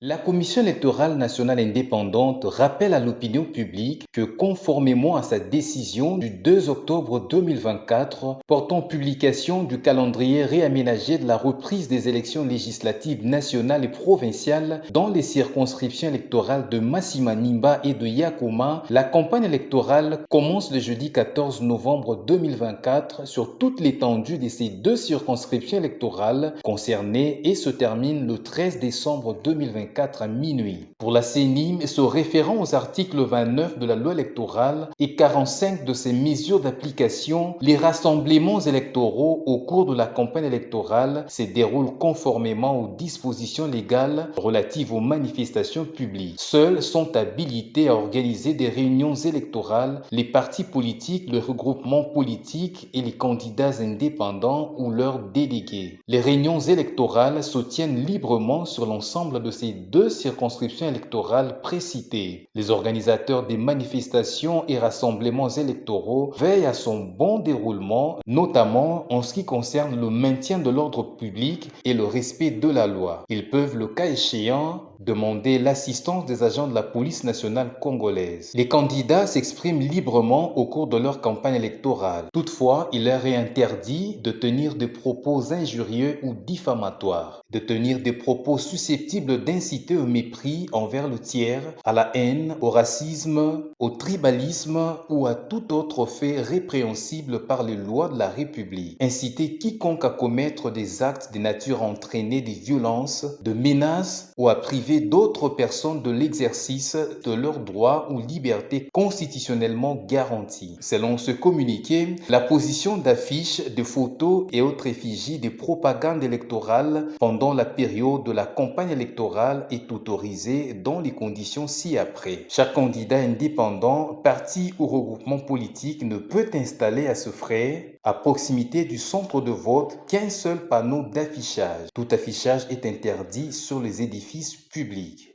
La Commission électorale nationale indépendante rappelle à l'opinion publique que conformément à sa décision du 2 octobre 2024 portant publication du calendrier réaménagé de la reprise des élections législatives nationales et provinciales dans les circonscriptions électorales de Massimanimba et de Yakoma, la campagne électorale commence le jeudi 14 novembre 2024 sur toute l'étendue de ces deux circonscriptions électorales concernées et se termine le 13 décembre 2024 à minuit. Pour la CENIM, se référant aux articles 29 de la loi électorale et 45 de ses mesures d'application, les rassemblements électoraux au cours de la campagne électorale se déroulent conformément aux dispositions légales relatives aux manifestations publiques. Seuls sont habilités à organiser des réunions électorales les partis politiques, les regroupements politiques et les candidats indépendants ou leurs délégués. Les réunions électorales se tiennent librement sur l'ensemble de ces deux circonscriptions électorales précitées. Les organisateurs des manifestations et rassemblements électoraux veillent à son bon déroulement, notamment en ce qui concerne le maintien de l'ordre public et le respect de la loi. Ils peuvent, le cas échéant, demander l'assistance des agents de la police nationale congolaise. Les candidats s'expriment librement au cours de leur campagne électorale. Toutefois, il leur est interdit de tenir des propos injurieux ou diffamatoires, de tenir des propos susceptibles d'inciter au mépris envers le tiers, à la haine, au racisme, au tribalisme ou à tout autre fait répréhensible par les lois de la République. Inciter quiconque à commettre des actes de nature à entraîner des violences, de menaces ou à priver d'autres personnes de l'exercice de leurs droits ou libertés constitutionnellement garantis. Selon ce communiqué, la position d'affiches, de photos et autres effigies de propagande électorale pendant la période de la campagne électorale est autorisée dans les conditions ci-après. Chaque candidat indépendant, parti ou regroupement politique ne peut installer à ce frais, à proximité du centre de vote, qu'un seul panneau d'affichage. Tout affichage est interdit sur les édifices publics.